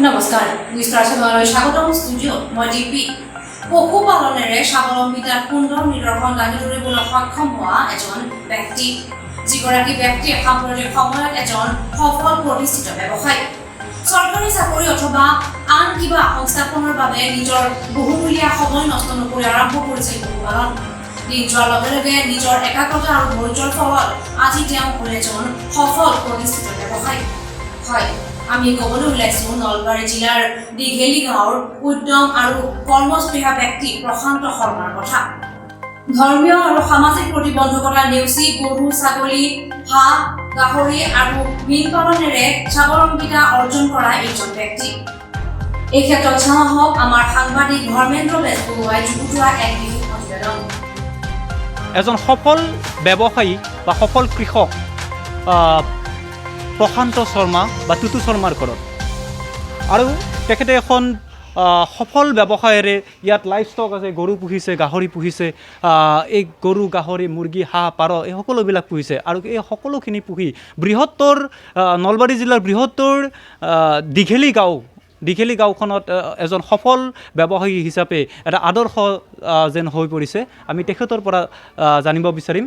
নমস্কাৰ নিশ্চয় স্বাগতম ষ্টুডিঅ' মই দীপী পশুপালনেৰে স্বাৱলম্বিতাৰ সুন্দৰ নিদৰ্শন দাঙি ধৰিবলৈ সক্ষম হোৱা এজন ব্যক্তি যিগৰাকী ব্যক্তিয়ে সাম্প্ৰতিক সময়ত এজন সফল প্ৰতিষ্ঠিত ব্যৱসায়ী চৰকাৰী চাকৰি অথবা আন কিবা সংস্থাপনৰ বাবে নিজৰ বহুমূলীয়া সময় নষ্ট নকৰি আৰম্ভ কৰিছিল পশুপালন দিন যোৱাৰ লগে লগে নিজৰ একাগ্ৰতা আৰু ধৈৰ্যৰ ফলত আজি তেওঁ হ'ল এজন সফল প্ৰতিষ্ঠিত ব্যৱসায়ী হয় আমি ক'বলৈ ওলাইছোঁ নলবাৰী জিলাৰ দীঘেলী গাঁৱৰ উদ্যম আৰু কৰ্মস্পৃহা ব্যক্তি প্ৰশান্ত শৰ্মাৰ কথা ধৰ্মীয় আৰু সামাজিক প্ৰতিবন্ধকতা নেওচি গৰু ছাগলী হাঁহ গাহৰি আৰু মীন পালনেৰে স্বাৱলম্বিতা অৰ্জন কৰা এইজন ব্যক্তি এই ক্ষেত্ৰত চাওঁ হওক আমাৰ সাংবাদিক ধৰ্মেন্দ্ৰ বেজবৰুৱাই যুগুতোৱা এক বিশেষ প্ৰতিবেদন এজন সফল ব্যৱসায়ী বা সফল কৃষক প্ৰশান্ত শৰ্মা বা টুটু শৰ্মাৰ ঘৰত আৰু তেখেতে এখন সফল ব্যৱসায়েৰে ইয়াত লাইভ ষ্টক আছে গৰু পুহিছে গাহৰি পুহিছে এই গৰু গাহৰি মুৰ্গী হাঁহ পাৰ এই সকলোবিলাক পুহিছে আৰু এই সকলোখিনি পুহি বৃহত্তৰ নলবাৰী জিলাৰ বৃহত্তৰ দীঘেলী গাঁওখনত এজন সফল ব্যৱসায়ী হিচাপে এটা আদৰ্শ যেন হৈ পৰিছে আমি তেখেতৰ পৰা জানিব বিচাৰিম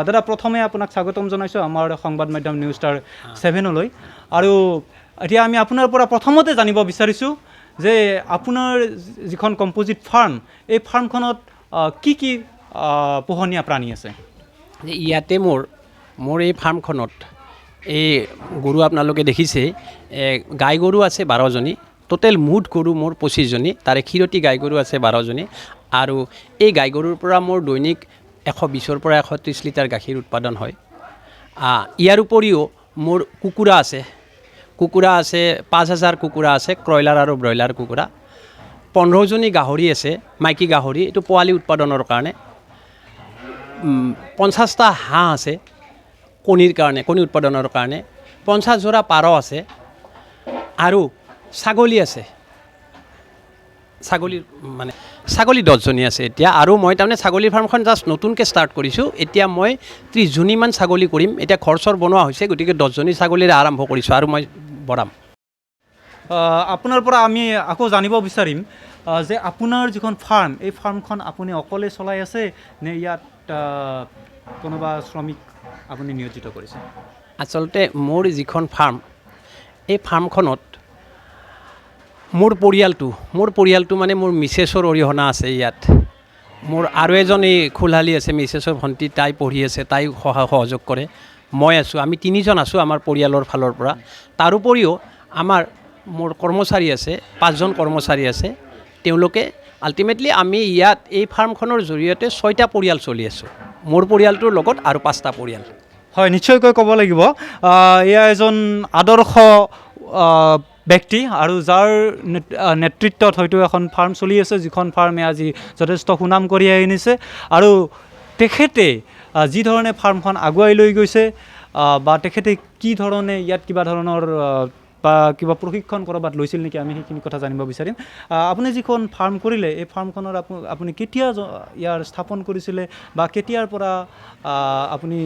দাদা প্ৰথমে আপোনাক স্বাগতম জনাইছোঁ আমাৰ সংবাদ মাধ্যম নিউজ ষ্টাৰ 7লৈ আৰু এতিয়া আমি আপোনাৰ পৰা প্ৰথমতে জানিব বিচাৰিছোঁ যে আপোনাৰ যিখন কম্প'জিট ফাৰ্ম এই ফাৰ্মখনত কি কি পোহনীয়া প্ৰাণী আছে ইয়াতে মোৰ এই ফাৰ্মখনত এই গৰু আপোনালোকে দেখিছে গাই গৰু আছে 12জনী টোটেল মুঠ গৰু মোৰ 25জনী তাৰে ক্ষীৰতী গাই গৰু আছে 12জনী আৰু এই গাই গৰুৰ পৰা মোৰ দৈনিক 120ৰ পৰা 130 লিটাৰ গাখীৰ উৎপাদন হয় ইয়াৰ উপৰিও মোৰ কুকুৰা আছে 5000 কুকুৰা আছে ক্ৰইলাৰ আৰু ব্ৰইলাৰ কুকুৰা 15জনী গাহৰি আছে মাইকী গাহৰি এইটো পোৱালি উৎপাদনৰ কাৰণে 50টা হাঁহ আছে কণী উৎপাদনৰ কাৰণে 50 যোৰা পাৰ আছে আৰু ছাগলী আছে ছাগলী 10জনী আছে এতিয়া আৰু মই তাৰমানে ছাগলীৰ ফাৰ্মখন জাষ্ট নতুনকৈ ষ্টাৰ্ট কৰিছোঁ এতিয়া মই 30জনীমান ছাগলী কৰিম এতিয়া ঘৰ চৰ বনোৱা হৈছে গতিকে 10জনী ছাগলীৰে আৰম্ভ কৰিছোঁ আৰু মই বঢ়াম আপোনাৰ পৰা আমি আকৌ জানিব বিচাৰিম যে আপোনাৰ যিখন ফাৰ্ম এই ফাৰ্মখন আপুনি অকলে চলাই আছে নে ইয়াত কোনোবা শ্ৰমিক আপুনি নিয়োজিত কৰিছে আচলতে মোৰ যিখন ফাৰ্ম এই ফাৰ্মখনত মোৰ পৰিয়ালটো মানে মোৰ মিছেছৰ অৰিহণা আছে ইয়াত মোৰ আৰু এজন এই খোলহালি আছে মিছেছৰ ভণ্টি তাই পঢ়ি আছে তাই সহযোগ কৰে মই আছোঁ আমি 3জন আছোঁ আমাৰ পৰিয়ালৰ ফালৰ পৰা তাৰোপৰিও মোৰ কৰ্মচাৰী আছে 5জন কৰ্মচাৰী আছে তেওঁলোকে আল্টিমেটলি আমি ইয়াত এই ফাৰ্মখনৰ জৰিয়তে 6টা পৰিয়াল চলি আছোঁ মোৰ পৰিয়ালটোৰ লগত আৰু 5টা পৰিয়াল হয় নিশ্চয়কৈ ক'ব লাগিব এয়া এজন আদৰ্শ ব্যক্তি আৰু যাৰ নেতৃত্বত হয়তো এখন ফাৰ্ম চলি আছে যিখন ফাৰ্মে আজি যথেষ্ট সুনাম কঢ়িয়াই আনিছে আৰু তেখেতে যি ধৰণে ফাৰ্মখন আগুৱাই লৈ গৈছে বা তেখেতে কি ধৰণে ইয়াত কিবা ধৰণৰ বা কিবা প্ৰশিক্ষণ ক'ৰবাত লৈছিল নেকি আমি সেইখিনি কথা জানিব বিচাৰিম আপুনি যিখন ফাৰ্ম কৰিলে এই ফাৰ্মখনৰ আপুনি কেতিয়া ইয়াৰ স্থাপন কৰিছিলে বা কেতিয়াৰ পৰা আপুনি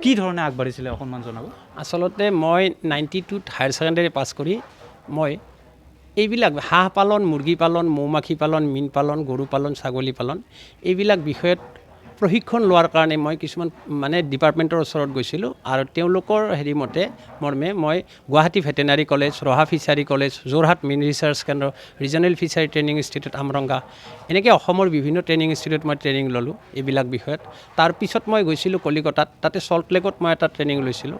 কি ধৰণে আগবাঢ়িছিলে অকণমান জনাব আচলতে মই 92ত হায়াৰ ছেকেণ্ডেৰী পাছ কৰি মই এইবিলাক হাঁহ পালন মুৰ্গী পালন মৌমাখি পালন মীন পালন গৰু পালন ছাগলী পালন এইবিলাক বিষয়ত প্ৰশিক্ষণ লোৱাৰ কাৰণে মই কিছুমান মানে ডিপাৰ্টমেণ্টৰ ওচৰত গৈছিলোঁ আৰু তেওঁলোকৰ মতে মৰ্মে মই গুৱাহাটী ভেটেনাৰী কলেজ ৰহা ফিচাৰী কলেজ যোৰহাট মীন ৰিচাৰ্চ কেন্দ্ৰ regional fishery training institute Amranga এনেকৈ অসমৰ বিভিন্ন ট্ৰেইনিং ইনষ্টিটিউট মই ট্ৰেইনিং ল'লোঁ এইবিলাক বিষয়ত তাৰপিছত মই গৈছিলোঁ কলিকতাত তাতে চল্ট লেকত মই এটা ট্ৰেইনিং লৈছিলোঁ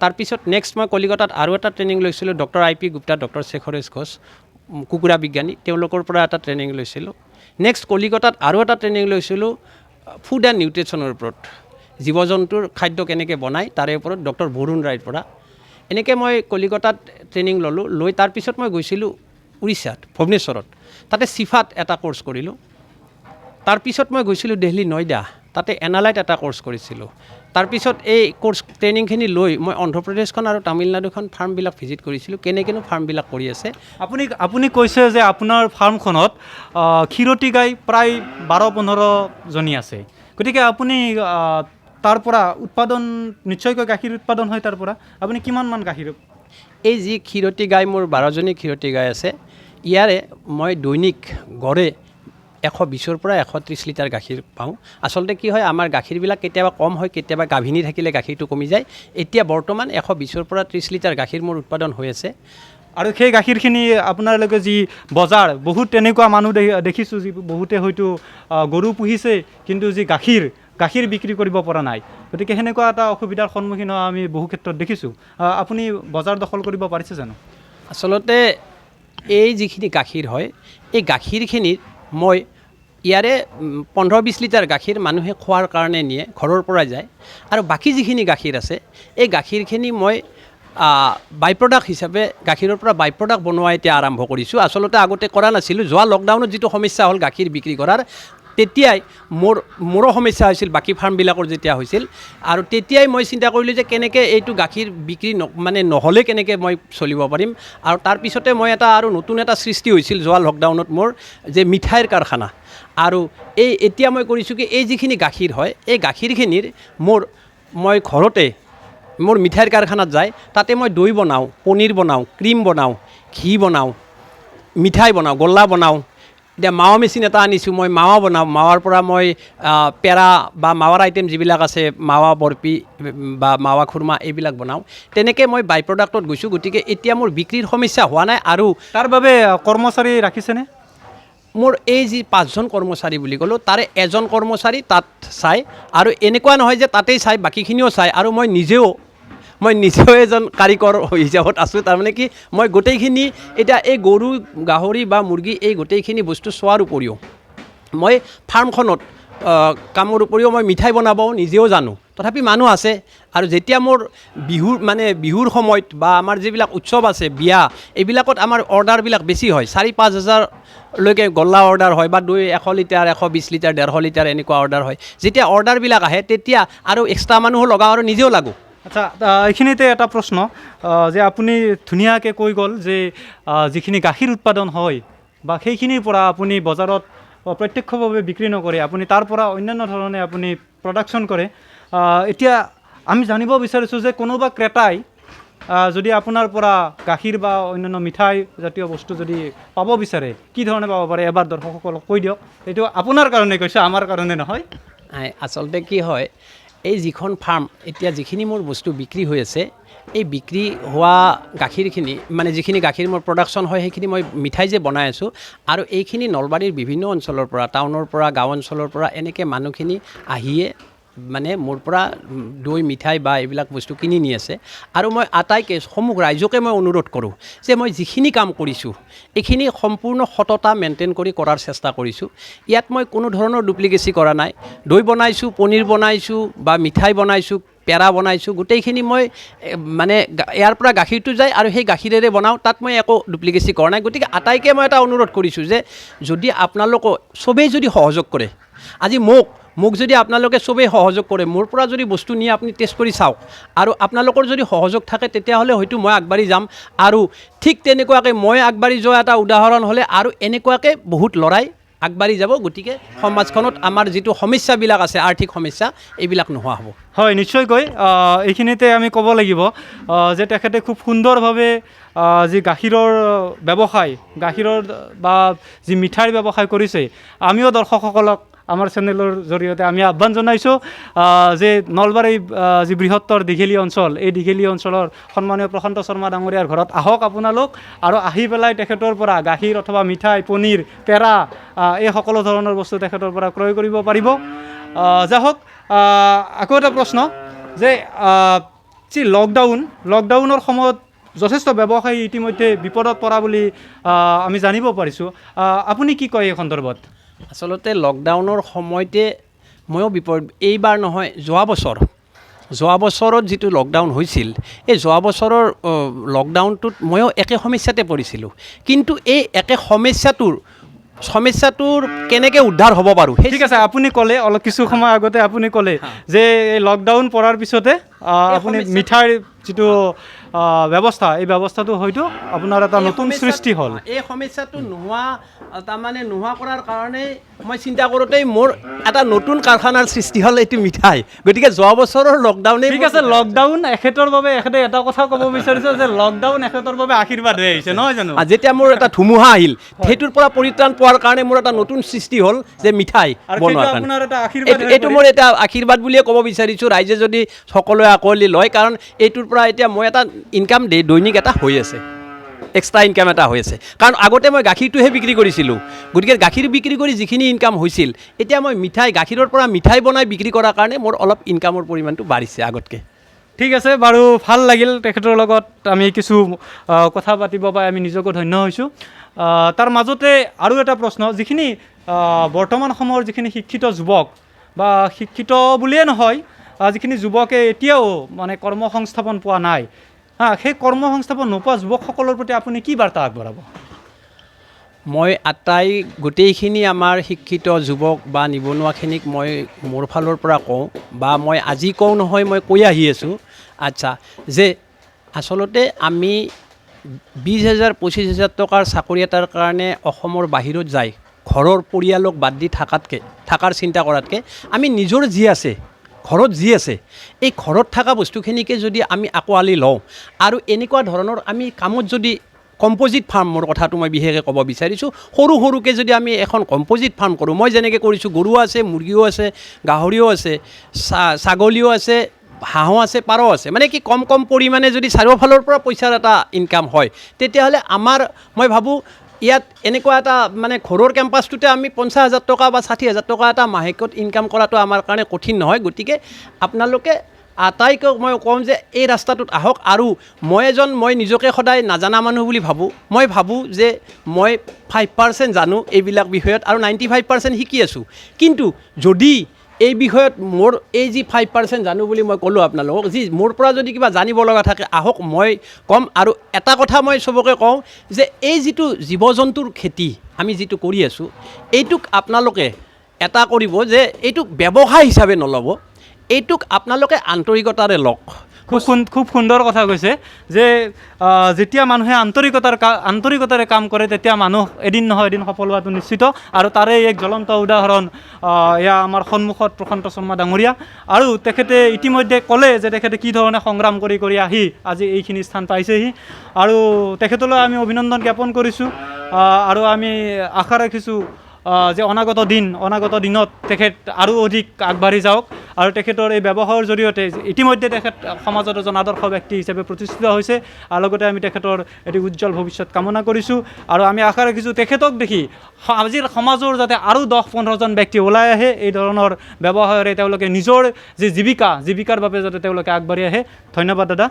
তাৰপিছত নেক্সট মই কলিকতাত আৰু এটা ট্ৰেইনিং লৈছিলোঁ doctor IP Gupta doctor Shekharesh Ghosh কুকুৰা বিজ্ঞানী তেওঁলোকৰ পৰা এটা ট্ৰেইনিং লৈছিলোঁ নেক্সট কলিকতাত আৰু এটা ট্ৰেইনিং লৈছিলোঁ ফুড এণ্ড নিউট্ৰিশ্যনৰ ওপৰত জীৱ জন্তুৰ খাদ্য কেনেকৈ বনায় তাৰে ওপৰত ডক্টৰ বৰুণ ৰায়ৰ পৰা এনেকৈ মই কলিকতাত ট্ৰেইনিং ল'লোঁ লৈ তাৰপিছত মই গৈছিলোঁ উৰিষ্যাত ভুৱনেশ্বৰত তাতে চিফাত এটা কোৰ্চ কৰিলোঁ তাৰপিছত মই গৈছিলোঁ দিল্লী নয়ডা তাতে এনালাইট এটা কোৰ্চ কৰিছিলোঁ তাৰপিছত এই কোৰ্চ ট্ৰেইনিংখিনি লৈ মই অন্ধ্ৰপ্ৰদেশখন আৰু তামিলনাডুখন ফাৰ্মবিলাক ভিজিট কৰিছিলোঁ কেনেকৈনো ফাৰ্মবিলাক কৰি আছে আপুনি কৈছে যে আপোনাৰ ফাৰ্মখনত ক্ষীৰতী গাই প্ৰায় 12-15জনী আছে গতিকে আপুনি তাৰ পৰা উৎপাদন নিশ্চয়কৈ গাখীৰ উৎপাদন হয় তাৰ পৰা আপুনি কিমান মান গাখীৰ এই যি ক্ষীৰতী গাই মোৰ 12জনী ক্ষীৰতী গাই আছে ইয়াৰে মই দৈনিক গড়ে 120ৰ পৰা 130 লিটাৰ গাখীৰ পাওঁ আচলতে কি হয় আমাৰ গাখীৰবিলাক কেতিয়াবা কম হয় কেতিয়াবা গাভিনী থাকিলে গাখীৰটো কমি যায় এতিয়া বৰ্তমান 120ৰ পৰা 30 লিটাৰ গাখীৰ মোৰ উৎপাদন হৈ আছে আৰু সেই গাখীৰখিনি আপোনালোকে যি বজাৰ বহুত তেনেকুৱা মানুহ দেখিছোঁ যি বহুতে হয়তো গৰু পুহিছে কিন্তু যি গাখীৰ বিক্ৰী কৰিব পৰা নাই গতিকে সেনেকুৱা এটা অসুবিধাৰ সন্মুখীন হোৱা আমি বহু ক্ষেত্ৰত দেখিছোঁ আপুনি বজাৰ দখল কৰিব পাৰিছে জানো আচলতে এই যিখিনি গাখীৰ হয় এই গাখীৰখিনিত মই ইয়াৰে 15-20 লিটাৰ গাখীৰ মানুহে খোৱাৰ কাৰণে নিয়ে ঘৰৰ পৰা যায় আৰু বাকী যিখিনি গাখীৰ আছে এই গাখীৰখিনি মই বাই প্ৰডাক্ট হিচাপে গাখীৰৰ পৰা বাই প্ৰডাক্ট বনোৱা এতিয়া আৰম্ভ কৰিছোঁ আচলতে আগতে কৰা নাছিলোঁ যোৱা লকডাউনত যিটো সমস্যা হ'ল গাখীৰ বিক্ৰী কৰাৰ তেতিয়াই মোৰো সমস্যা হৈছিল বাকী ফাৰ্মবিলাকৰ যেতিয়া হৈছিল আৰু তেতিয়াই মই চিন্তা কৰিলোঁ যে কেনেকৈ এইটো গাখীৰ বিক্ৰী নহ'লে কেনেকৈ মই চলিব পাৰিম আৰু তাৰপিছতে মই আৰু নতুন এটা সৃষ্টি হৈছিল যোৱা লকডাউনত মোৰ যে মিঠাইৰ কাৰখানা আৰু এতিয়া মই কৰিছোঁ কি এই যিখিনি গাখীৰ হয় এই গাখীৰখিনিৰ মই ঘৰতে মোৰ মিঠাইৰ কাৰখানাত যায় তাতে মই দৈ বনাওঁ পনীৰ বনাওঁ ক্ৰীম বনাওঁ ঘি বনাওঁ মিঠাই বনাওঁ গোল্লা বনাওঁ এতিয়া মাৱা মেচিন এটা আনিছোঁ মই মাৱা বনাওঁ মাৱাৰ পৰা মই পেৰা বা মাৱাৰ আইটেম যিবিলাক আছে মাৱা বৰফি বা মাৱা খুৰমা এইবিলাক বনাওঁ তেনেকৈ মই বাই প্ৰডাক্টত গৈছোঁ গতিকে এতিয়া মোৰ বিক্ৰীৰ সমস্যা হোৱা নাই আৰু তাৰ বাবে কৰ্মচাৰী ৰাখিছেনে মোৰ এই যি 5জন কৰ্মচাৰী বুলি ক'লোঁ তাৰে এজন কৰ্মচাৰী তাত চায় আৰু এনেকুৱা নহয় যে তাতেই চায় বাকীখিনিও চায় আৰু মই নিজেও এজন কাৰিকৰ হিচাপত আছোঁ তাৰমানে কি মই গোটেইখিনি এতিয়া এই গৰু গাহৰি বা মুৰ্গী এই গোটেইখিনি বস্তু চোৱাৰ উপৰিও মই ফাৰ্মখনত কামৰ উপৰিও মই মিঠাই বনাবও নিজেও জানো তথাপি মানুহ আছে আৰু যেতিয়া মোৰ বিহুৰ সময়ত বা আমাৰ যিবিলাক উৎসৱ আছে বিয়া এইবিলাকত আমাৰ অৰ্ডাৰবিলাক বেছি হয় 4-5 হাজাৰলৈকে গল্লা অৰ্ডাৰ হয় বা দৈ 100 লিটাৰ 120 লিটাৰ 150 লিটাৰ এনেকুৱা অৰ্ডাৰ হয় যেতিয়া অৰ্ডাৰবিলাক আহে তেতিয়া আৰু এক্সট্ৰা মানুহো লগাওঁ আৰু নিজেও লাগোঁ আচ্ছা এইখিনিতে এটা প্ৰশ্ন যে আপুনি ধুনীয়াকৈ কৈ গ'ল যে যিখিনি গাখীৰ উৎপাদন হয় বা সেইখিনিৰ পৰা আপুনি বজাৰত প্ৰত্যক্ষভাৱে বিক্ৰী নকৰে আপুনি তাৰ পৰা অন্যান্য ধৰণে আপুনি প্ৰডাকশ্যন কৰে এতিয়া আমি জানিব বিচাৰিছোঁ যে কোনোবা ক্ৰেতাই যদি আপোনাৰ পৰা গাখীৰ বা অন্যান্য মিঠাই জাতীয় বস্তু যদি পাব বিচাৰে কি ধৰণে পাব পাৰে এবাৰ দৰ্শকসকলক কৈ দিয়ক এইটো আপোনাৰ কাৰণে কৈছে আমাৰ কাৰণে নহয় আচলতে কি হয় এই যিখন ফাৰ্ম এতিয়া যিখিনি মোৰ বস্তু বিক্ৰী হৈ আছে এই বিক্ৰী হোৱা গাখীৰখিনি যিখিনি গাখীৰ মোৰ প্ৰডাকশ্যন হয় সেইখিনি মই মিঠাই যে বনাই আছোঁ আৰু এইখিনি নলবাৰীৰ বিভিন্ন অঞ্চলৰ পৰা টাউনৰ পৰা গাঁও অঞ্চলৰ পৰা এনেকৈ মানুহখিনি আহিয়ে মোৰ পৰা দৈ মিঠাই বা এইবিলাক বস্তু কিনি নি আছে আৰু মই আটাইকে সমূহ ৰাইজকে মই অনুৰোধ কৰোঁ যে মই যিখিনি কাম কৰিছোঁ এইখিনি সম্পূৰ্ণ সততা মেইনটেইন কৰি কৰাৰ চেষ্টা কৰিছোঁ ইয়াত মই কোনো ধৰণৰ ডুপ্লিকেচি কৰা নাই দৈ বনাইছোঁ পনীৰ বনাইছোঁ বা মিঠাই বনাইছোঁ পেৰা বনাইছোঁ গোটেইখিনি মই ইয়াৰ পৰা গাখীৰটো যায় আৰু সেই গাখীৰেৰে বনাওঁ তাত মই একো ডুপ্লিকেচি কৰা নাই গতিকে আটাইকে মই এটা অনুৰোধ কৰিছোঁ যে যদি আপোনালোকক চবেই যদি সহযোগ কৰে আজি মোক যদি আপোনালোকে চবেই সহযোগ কৰে মোৰ পৰা যদি বস্তু নিয়ে আপুনি টেষ্ট কৰি চাওক আৰু আপোনালোকৰ যদি সহযোগ থাকে তেতিয়াহ'লে হয়তো মই আগবাঢ়ি যাম আৰু ঠিক তেনেকুৱাকৈ মই আগবাঢ়ি যোৱা এটা উদাহৰণ হ'লে আৰু এনেকুৱাকৈ বহুত ল'ৰাই আগবাঢ়ি যাব গতিকে সমাজখনত আমাৰ যিটো সমস্যাবিলাক আছে আৰ্থিক সমস্যা এইবিলাক নোহোৱা হ'ব হয় নিশ্চয়কৈ এইখিনিতে আমি ক'ব লাগিব যে তেখেতে খুব সুন্দৰভাৱে যি গাখীৰৰ ব্যৱসায় গাখীৰৰ বা যি মিঠাইৰ ব্যৱসায় কৰিছে আমিও দৰ্শকসকলক আমাৰ চেনেলৰ জৰিয়তে আমি আহ্বান জনাইছোঁ যে নলবাৰী যি বৃহত্তৰ দীঘেলী অঞ্চল এই দীঘেলী অঞ্চলৰ সন্মানীয় প্ৰশান্ত শৰ্মা ডাঙৰীয়াৰ ঘৰত আহক আপোনালোক আৰু আহি পেলাই তেখেতৰ পৰা গাখীৰ অথবা মিঠাই পনীৰ পেৰা এই সকলো ধৰণৰ বস্তু তেখেতৰ পৰা ক্ৰয় কৰিব পাৰিব যাই হওক আকৌ এটা প্ৰশ্ন যে যি লকডাউনৰ সময়ত যথেষ্ট ব্যৱসায়ী ইতিমধ্যে বিপদত পৰা বুলি আমি জানিব পাৰিছোঁ আপুনি কি কয় এই সন্দৰ্ভত আচলতে লকডাউনৰ সময়তে ময়ো এইবাৰ নহয় যোৱা বছৰত যিটো লকডাউন হৈছিল এই যোৱা বছৰৰ লকডাউনটোত ময়ো একে সমস্যাতে পৰিছিলোঁ কিন্তু এই একে সমস্যাটোৰ কেনেকৈ উদ্ধাৰ হ'ব পাৰোঁ ঠিক আছে আপুনি ক'লে অলপ কিছু সময় আগতে আপুনি ক'লে যে এই লকডাউন পৰাৰ পিছতে আপুনি মিঠাইৰ যিটো ব্যৱস্থা এই ব্যৱস্থাটো হয়তো আপোনাৰ এটা নতুন সৃষ্টি হ'ল এই সমস্যাটো নোহোৱা কৰাৰ কাৰণে মই চিন্তা কৰোঁতেই মোৰ এটা নতুন কাৰখানাৰ সৃষ্টি হ'ল এইটো মিঠাই গতিকে যোৱা বছৰৰ লকডাউনে ঠিক আছে লকডাউন এখেতৰ বাবে এখেতে এটা কথা ক'ব বিচাৰিছে যে লকডাউন এখেতৰ বাবে আশীৰ্বাদ হৈ আহিছে নহয় জানো যেতিয়া মোৰ এটা ধুমুহা আহিল সেইটোৰ পৰা পৰিত্ৰাণ পোৱাৰ কাৰণে মোৰ এটা নতুন সৃষ্টি হ'ল যে মিঠাই আৰু বনোৱাৰ সেইটো কাৰণে আপোনাৰ এটা আশীৰ্বাদ হৈ এইটো মোৰ এটা আশীৰ্বাদ বুলিয়ে ক'ব বিচাৰিছোঁ ৰাইজে যদি সকলোৱে আঁকোৱালি লয় কাৰণ এইটোৰ পৰা এতিয়া মই এটা ইনকাম দৈনিক এটা হৈ আছে এক্সট্ৰা ইনকাম এটা হৈ আছে কাৰণ আগতে মই গাখীৰটোহে বিক্ৰী কৰিছিলোঁ গতিকে গাখীৰ বিক্ৰী কৰি যিখিনি ইনকাম হৈছিল এতিয়া মই মিঠাই গাখীৰৰ পৰা মিঠাই বনাই বিক্ৰী কৰাৰ কাৰণে মোৰ অলপ ইনকামৰ পৰিমাণটো বাঢ়িছে আগতকৈ ঠিক আছে বাৰু ভাল লাগিল তেখেতৰ লগত আমি কিছু কথা পাতিব পাই আমি নিজকো ধন্য হৈছোঁ তাৰ মাজতে আৰু এটা প্ৰশ্ন যিখিনি বৰ্তমান সময়ৰ যিখিনি শিক্ষিত যুৱক বা শিক্ষিত বুলিয়ে নহয় যিখিনি যুৱকে এতিয়াও মানে কৰ্মসংস্থাপন পোৱা নাই সেই কৰ্মসংস্থাপন নোপোৱা যুৱকসকলৰ প্ৰতি আপুনি কি বাৰ্তা আগবঢ়াব মই গোটেইখিনি আমাৰ শিক্ষিত যুৱক বা নিবনুৱাখিনিক মই মোৰ ফালৰ পৰা কওঁ বা মই আজি কওঁ নহয় মই কৈ আহি আছোঁ আচ্ছা যে আচলতে আমি 20,000 25,000 টকাৰ চাকৰি এটাৰ কাৰণে অসমৰ বাহিৰত যায় ঘৰৰ পৰিয়ালক বাদ দি থকাৰ চিন্তা কৰাতকৈ আমি নিজৰ যি আছে ঘৰত যি আছে এই ঘৰত থকা বস্তুখিনিকে যদি আমি আঁকোৱালি লওঁ আৰু এনেকুৱা ধৰণৰ আমি কামত যদি কম্প'জিট ফাৰ্ম মোৰ কথাটো মই বিশেষকৈ ক'ব বিচাৰিছোঁ সৰুকৈ যদি আমি এখন কম্প'জিট ফাৰ্ম কৰোঁ মই যেনেকৈ কৰিছোঁ গৰু আছে মুৰ্গীও আছে গাহৰিও আছে ছাগলীও আছে হাঁহো আছে পাৰও আছে মানে কি কম পৰিমাণে যদি চাৰিওফালৰ পৰা পইচাৰ এটা ইনকাম হয় তেতিয়াহ'লে মই ভাবোঁ ইয়াত এনেকুৱা এটা মানে ঘৰৰ কেম্পাছটোতে আমি 50,000 টকা বা 60,000 টকা এটা মাহেকত ইনকাম কৰাটো আমাৰ কাৰণে কঠিন নহয় গতিকে আপোনালোকে আটাইকৈ মই কওঁ যে এই ৰাস্তাটোত আহক আৰু মই নিজকে সদায় নাজানা মানুহ বুলি ভাবোঁ মই ভাবোঁ যে মই 5% জানো এইবিলাক বিষয়ত আৰু 95% শিকি আছোঁ কিন্তু যদি এই বিষয়ত মোৰ এই যি 5% জানো বুলি মই ক'লোঁ আপোনালোকক যি মোৰ পৰা যদি কিবা জানিব লগা থাকে আহক মই ক'ম আৰু এটা কথা মই চবকে কওঁ যে এই যিটো জীৱ জন্তুৰ খেতি আমি যিটো কৰি আছোঁ এইটোক আপোনালোকে এটা কৰিব যে এইটোক ব্যৱসায় হিচাপে নল'ব এইটোক আপোনালোকে আন্তৰিকতাৰে লওক খুব সুন্দৰ কথা কৈছে যে যেতিয়া মানুহে আন্তৰিকতাৰে কাম কৰে তেতিয়া মানুহ এদিন নহয় এদিন সফল হোৱাটো নিশ্চিত আৰু তাৰে এক জ্বলন্ত উদাহৰণ এয়া আমাৰ সন্মুখত প্ৰশান্ত শৰ্মা ডাঙৰীয়া আৰু তেখেতে ইতিমধ্যে ক'লে যে তেখেতে কি ধৰণে সংগ্ৰাম কৰি আহি আজি এইখিনি স্থান পাইছেহি আৰু তেখেতলৈ আমি অভিনন্দন জ্ঞাপন কৰিছোঁ আৰু আমি আশা ৰাখিছোঁ যে অনাগত দিনত তেখেত আৰু অধিক আগবাঢ়ি যাওক আৰু তেখেতৰ এই ব্যৱসায়ৰ জৰিয়তে ইতিমধ্যে তেখেত সমাজত এজন আদৰ্শ ব্যক্তি হিচাপে প্ৰতিষ্ঠিত হৈছে আৰু লগতে আমি তেখেতৰ এটি উজ্জ্বল ভৱিষ্যত কামনা কৰিছোঁ আৰু আমি আশা ৰাখিছোঁ তেখেতক দেখি আজিৰ সমাজৰ যাতে আৰু 10-15জন ব্যক্তি ওলাই আহে এই ধৰণৰ ব্যৱসায়ৰে তেওঁলোকে নিজৰ যি জীৱিকাৰ বাবে যাতে তেওঁলোকে আগবাঢ়ি আহে ধন্যবাদ দাদা